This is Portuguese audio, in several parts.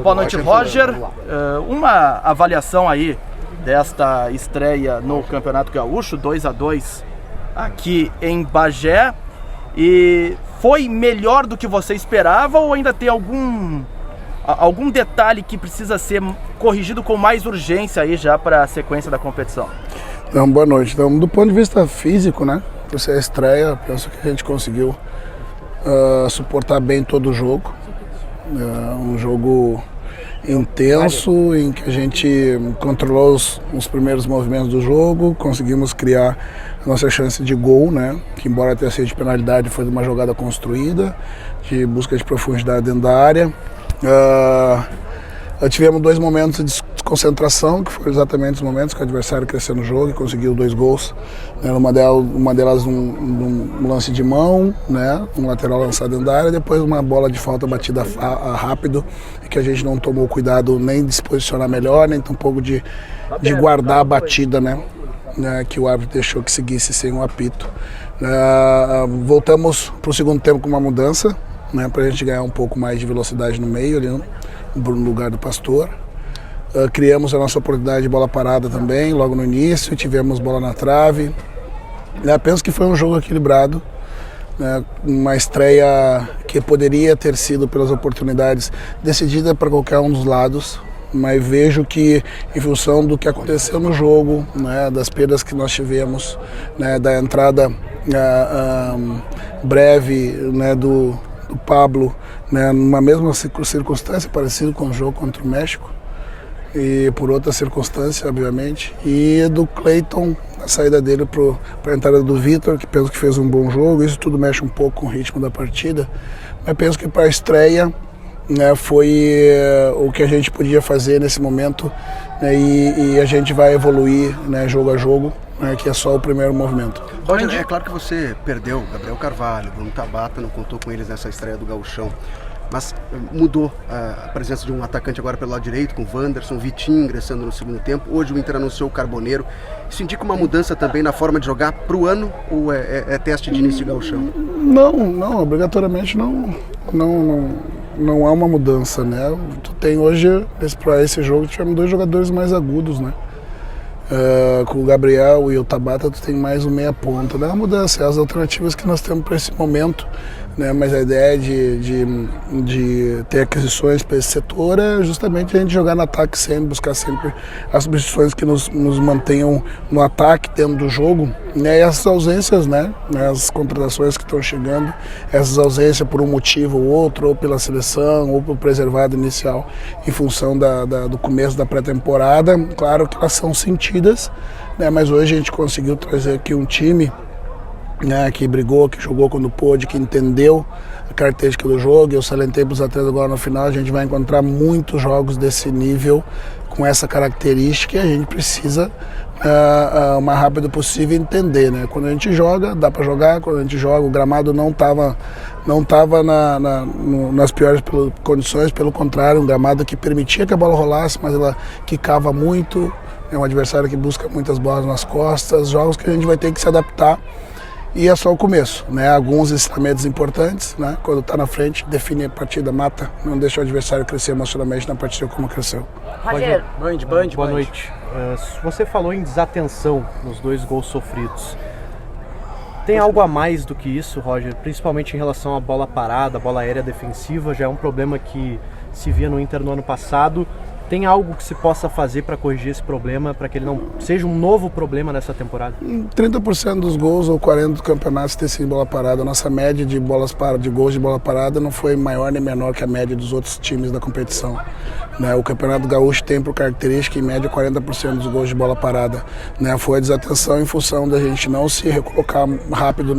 Boa noite, Roger. Uma avaliação aí desta estreia no Campeonato Gaúcho, 2-2 aqui em Bagé. E foi melhor do que você esperava ou ainda tem algum detalhe que precisa ser corrigido com mais urgência aí já para a sequência da competição? Então, boa noite. Então, do ponto de vista físico, né? Essa é a estreia, penso que a gente conseguiu suportar bem todo o jogo. Um jogo intenso, em que a gente controlou os primeiros movimentos do jogo, conseguimos criar a nossa chance de gol, né? Que embora tenha sido de penalidade, foi uma jogada construída, de busca de profundidade dentro da área. Tivemos dois momentos de desconcentração, que foram exatamente os momentos que o adversário cresceu no jogo e conseguiu 2 gols. Né? Uma delas um lance de mão, né? Um lateral lançado dentro da área, depois uma bola de falta batida rápido, e que a gente não tomou cuidado nem de se posicionar melhor, nem tampouco de guardar a batida, né? Que o árbitro deixou que seguisse sem um apito. Voltamos para o segundo tempo com uma mudança, né? Para a gente ganhar um pouco mais de velocidade no meio, ali no lugar do Pastor. Criamos a nossa oportunidade de bola parada também, logo no início, tivemos bola na trave. Penso que foi um jogo equilibrado, né? Uma estreia que poderia ter sido, pelas oportunidades, decidida para qualquer um dos lados, mas vejo que, em função do que aconteceu no jogo, né, das perdas que nós tivemos, né, da entrada breve, né, do Pablo, né, numa mesma circunstância, parecido com o jogo contra o México, e por outra circunstância, obviamente, e do Clayton, a saída dele para a entrada do Vitor, que penso que fez um bom jogo. Isso tudo mexe um pouco com o ritmo da partida, mas penso que para a estreia, né, foi o que a gente podia fazer nesse momento, né, e a gente vai evoluir, né, jogo a jogo, né, que é só o primeiro movimento. Roger, é claro que você perdeu Gabriel Carvalho, Bruno Tabata, não contou com eles nessa estreia do Gauchão, mas mudou a presença de um atacante agora pelo lado direito, com o Wanderson, Vitinho ingressando no segundo tempo. Hoje o Inter anunciou o Carboneiro. Isso indica uma mudança também na forma de jogar para o ano, ou é teste de início de Gauchão? Não, obrigatoriamente não há uma mudança, né? Tu tem hoje, para esse jogo, tivemos 2 jogadores mais agudos, né? Com o Gabriel e o Tabata, tu tem mais um meia ponta. Não é uma mudança, é as alternativas que nós temos para esse momento, né? Mas a ideia de ter aquisições para esse setor é justamente a gente jogar no ataque sempre, buscar sempre as substituições que nos mantenham no ataque dentro do jogo, né? E essas ausências, né? As contratações que estão chegando, essas ausências por um motivo ou outro, ou pela seleção, ou pelo preservado inicial, em função do começo da pré-temporada. Claro que elas são sentidas, né? Mas hoje a gente conseguiu trazer aqui um time, né, que brigou, que jogou quando pôde, que entendeu a característica do jogo. Eu salientei para os atletas agora no final, a gente vai encontrar muitos jogos desse nível, com essa característica, e a gente precisa, o mais rápido possível, entender, né? Quando a gente joga, dá para jogar. Quando a gente joga, o gramado não estava nas piores condições, pelo contrário, um gramado que permitia que a bola rolasse, mas ela quicava muito. É um adversário que busca muitas bolas nas costas, jogos que a gente vai ter que se adaptar. E é só o começo, né? Alguns ensinamentos importantes, né? Quando está na frente, define a partida, mata, não deixa o adversário crescer emocionalmente na partida como cresceu. Roger, Boa noite. Você falou em desatenção nos 2 gols sofridos. Tem algo a mais do que isso, Roger? Principalmente em relação à bola parada, bola aérea defensiva, já é um problema que se via no Inter no ano passado. Tem algo que se possa fazer para corrigir esse problema, para que ele não seja um novo problema nessa temporada? 30% dos gols ou 40% dos campeonatos tem sido bola parada. A nossa média de gols de bola parada não foi maior nem menor que a média dos outros times da competição, né? O Campeonato Gaúcho tem por característica, em média, 40% dos gols de bola parada, né? Foi a desatenção em função da gente não se recolocar rápido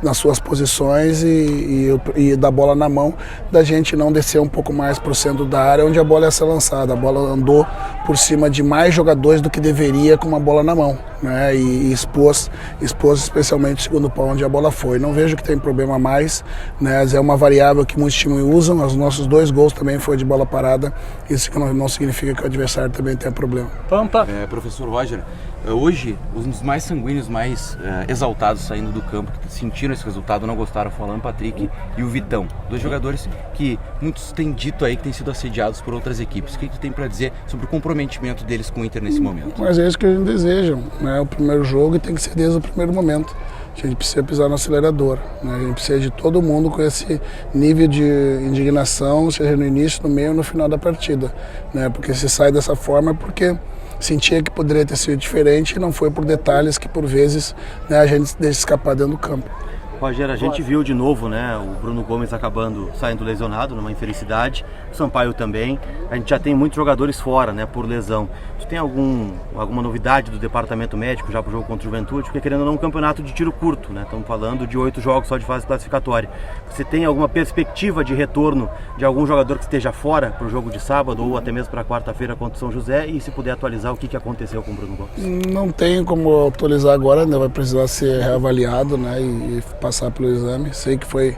nas suas posições e da bola na mão, da gente não descer um pouco mais para o centro da área, onde a bola ia ser lançada. A bola andou por cima de mais jogadores do que deveria com uma bola na mão. né, e expôs especialmente o segundo pau onde a bola foi. Não vejo que tem problema mais, né, é uma variável que muitos times usam. Os nossos 2 gols também foi de bola parada, isso que não significa que o adversário também tenha problema. Pampa. Professor Roger, hoje os mais sanguíneos, mais exaltados saindo do campo, que sentiram esse resultado, não gostaram, foi o Alan Patrick e o Vitão, 2 jogadores que muitos têm dito aí que têm sido assediados por outras equipes. O que tu tem para dizer sobre o comprometimento deles com o Inter nesse momento? Mas é isso que a gente deseja, né? O primeiro jogo e tem que ser desde o primeiro momento. A gente precisa pisar no acelerador, né? A gente precisa de todo mundo com esse nível de indignação, seja no início, no meio ou no final da partida, né? Porque se sai dessa forma é porque sentia que poderia ter sido diferente e não foi por detalhes que por vezes, né, a gente deixa escapar dentro do campo. Rogério, a gente viu de novo, né, o Bruno Gomes saindo lesionado, numa infelicidade, o Sampaio também. A gente já tem muitos jogadores fora, né, por lesão. Tu tem alguma novidade do departamento médico já para o jogo contra o Juventude? Porque querendo ou não, um campeonato de tiro curto, né, estamos falando de 8 jogos só de fase classificatória. Você tem alguma perspectiva de retorno de algum jogador que esteja fora para o jogo de sábado ou até mesmo para quarta-feira contra o São José? E se puder atualizar o que aconteceu com o Bruno Gomes? Não tem como atualizar agora, ainda vai precisar ser reavaliado, né, e passar pelo exame. Sei que foi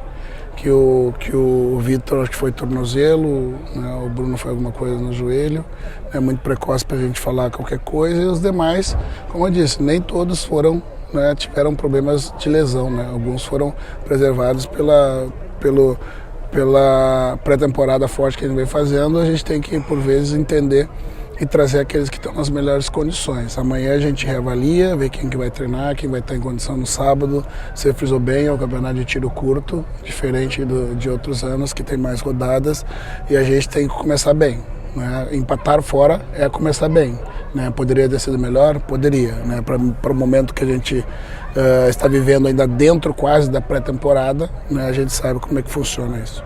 que o Vitor, acho que foi tornozelo, né, o Bruno foi alguma coisa no joelho. É muito precoce para a gente falar qualquer coisa. E os demais, como eu disse, nem todos foram, né, tiveram problemas de lesão, né? Alguns foram preservados pela pré-temporada forte que a gente vem fazendo. A gente tem que, por vezes, entender e trazer aqueles que estão nas melhores condições. Amanhã a gente reavalia, vê quem que vai treinar, quem vai estar em condição no sábado. Você frisou bem, é um campeonato de tiro curto, diferente de outros anos que tem mais rodadas, e a gente tem que começar bem, né? Empatar fora é começar bem, né? Poderia ter sido melhor? Poderia, né? Para o momento que a gente está vivendo ainda dentro quase da pré-temporada, né? A gente sabe como é que funciona isso.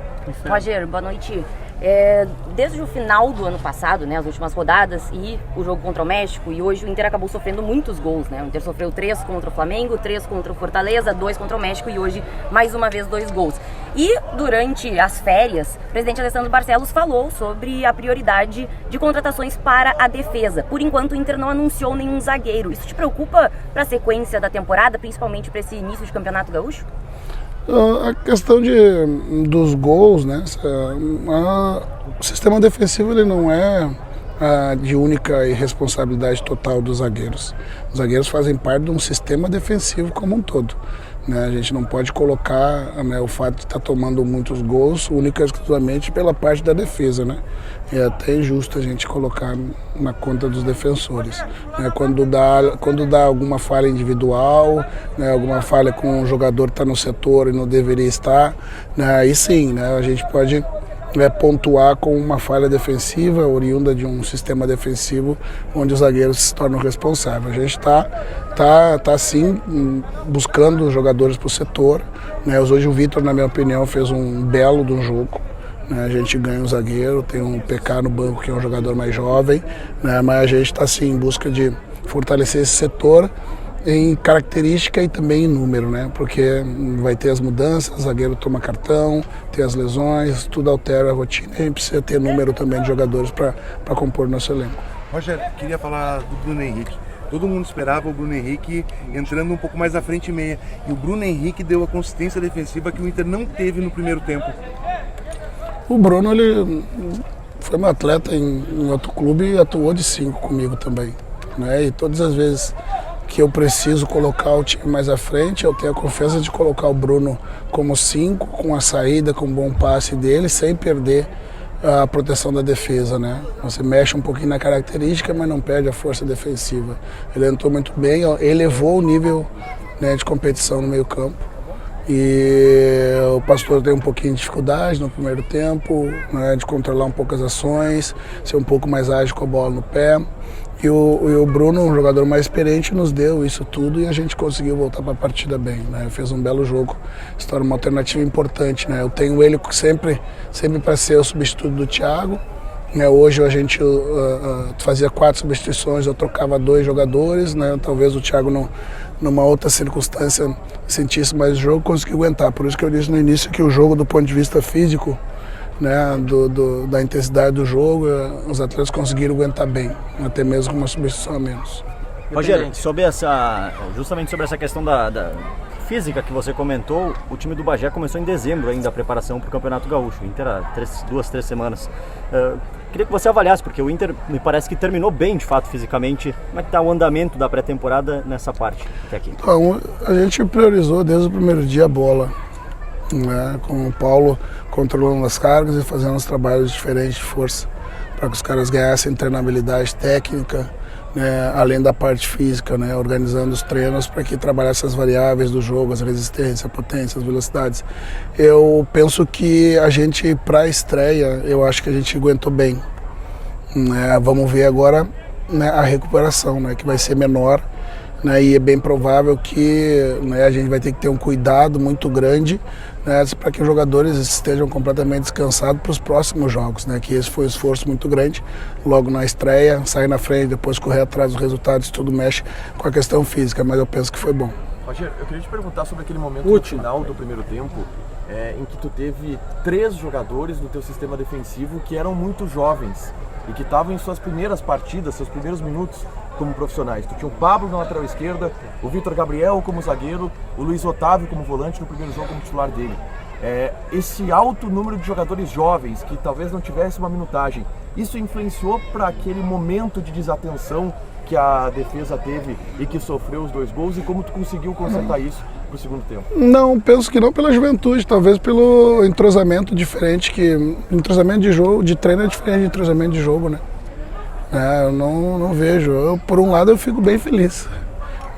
Rogério, boa noite. Desde o final do ano passado, né, as últimas rodadas e o jogo contra o México, e hoje o Inter acabou sofrendo muitos gols, né? O Inter sofreu 3 contra o Flamengo, 3 contra o Fortaleza, 2 contra o México e hoje mais uma vez 2 gols. E durante as férias, o presidente Alessandro Barcelos falou sobre a prioridade de contratações para a defesa. Por enquanto o Inter não anunciou nenhum zagueiro. Isso te preocupa para a sequência da temporada, principalmente para esse início de Campeonato Gaúcho? A questão dos gols, né? O sistema defensivo ele não é de única e responsabilidade total dos zagueiros. Os zagueiros fazem parte de um sistema defensivo como um todo, né? A gente não pode colocar, né, o fato de estar tomando muitos gols única e exclusivamente pela parte da defesa, né? É até injusto a gente colocar na conta dos defensores, né? Quando dá alguma falha individual, né, alguma falha com um jogador que está no setor e não deveria estar, né, aí sim, né, a gente pode pontuar com uma falha defensiva oriunda de um sistema defensivo onde os zagueiros se tornam responsáveis. A gente tá sim buscando jogadores para o setor, né? Hoje o Vitor, na minha opinião, fez um belo de um jogo, né? A gente ganha um zagueiro, tem um PK no banco que é um jogador mais jovem, né? Mas a gente está sim em busca de fortalecer esse setor em característica e também em número, né? Porque vai ter as mudanças, o zagueiro toma cartão, tem as lesões, tudo altera a rotina e a gente precisa ter número também de jogadores para compor nosso elenco. Rogério, queria falar do Bruno Henrique. Todo mundo esperava o Bruno Henrique entrando um pouco mais à frente e meia. E o Bruno Henrique deu a consistência defensiva que o Inter não teve no primeiro tempo. O Bruno, ele foi meu atleta em outro clube e atuou de 5 comigo também, né? E todas as vezes que eu preciso colocar o time mais à frente, eu tenho a confiança de colocar o Bruno como 5, com a saída, com o bom passe dele, sem perder a proteção da defesa, né? Você mexe um pouquinho na característica, mas não perde a força defensiva. Ele entrou muito bem, elevou o nível, né, de competição no meio campo. E o Pastor tem um pouquinho de dificuldade no primeiro tempo, né, de controlar um pouco as ações, ser um pouco mais ágil com a bola no pé. E o Bruno, um jogador mais experiente, nos deu isso tudo e a gente conseguiu voltar para a partida bem, né? Fez um belo jogo, se torna uma alternativa importante, né? Eu tenho ele sempre para ser o substituto do Thiago, né? Hoje a gente fazia 4 substituições, eu trocava 2 jogadores, né? Talvez o Thiago numa outra circunstância sentisse mais o jogo, conseguiu aguentar. Por isso que eu disse no início que o jogo, do ponto de vista físico, né, da intensidade do jogo, os atletas conseguiram aguentar bem, até mesmo com uma substituição a menos. Rogério, justamente sobre essa questão da física que você comentou, o time do Bagé começou em dezembro ainda a preparação para o Campeonato Gaúcho. O Inter há 2-3 semanas. Queria que você avaliasse, porque o Inter me parece que terminou bem, de fato, fisicamente. Como é que está o andamento da pré-temporada nessa parte até aqui? Então, a gente priorizou desde o primeiro dia a bola, né, com o Paulo controlando as cargas e fazendo os trabalhos diferentes de força, para que os caras ganhassem treinabilidade técnica, né, além da parte física, né, organizando os treinos para que trabalhasse as variáveis do jogo, as resistências, a potência, as velocidades. Eu penso que a gente, para a estreia, eu acho que a gente aguentou bem. Né, vamos ver agora, né, a recuperação, né, que vai ser menor, né, e é bem provável que, né, a gente vai ter que ter um cuidado muito grande, né, para que os jogadores estejam completamente descansados para os próximos jogos, né, que esse foi um esforço muito grande, logo na estreia, sair na frente, depois correr atrás dos resultados, tudo mexe com a questão física, mas eu penso que foi bom. Rogério, eu queria te perguntar sobre aquele momento no final do primeiro tempo, em que tu teve 3 jogadores no teu sistema defensivo que eram muito jovens e que estavam em suas primeiras partidas, seus primeiros minutos como profissionais. Tu tinha o Pablo na lateral esquerda, o Vitor Gabriel como zagueiro, o Luiz Otávio como volante no primeiro jogo como titular dele. Esse alto número de jogadores jovens que talvez não tivesse uma minutagem, isso influenciou para aquele momento de desatenção que a defesa teve e que sofreu os 2 gols, e como tu conseguiu consertar isso pro segundo tempo? Não, penso que não pela juventude, talvez pelo entrosamento diferente, que entrosamento de jogo, de treino é diferente de entrosamento de jogo, né? Eu não vejo. Por um lado, eu fico bem feliz,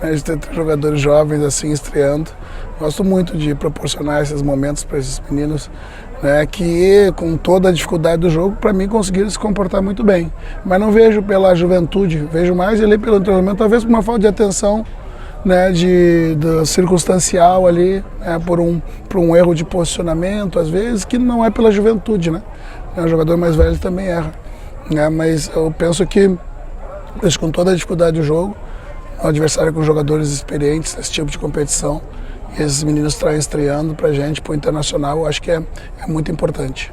né, de ter jogadores jovens assim estreando. Gosto muito de proporcionar esses momentos para esses meninos, né, que com toda a dificuldade do jogo, para mim, conseguiram se comportar muito bem. Mas não vejo pela juventude, vejo mais ali pelo entrosamento, talvez por uma falta de atenção, né, do circunstancial ali, né, por um erro de posicionamento, às vezes, que não é pela juventude, né? O jogador mais velho também erra. Mas eu penso que, com toda a dificuldade do jogo, o adversário com jogadores experientes nesse tipo de competição, e esses meninos estreando para a gente, para o internacional, eu acho que é muito importante.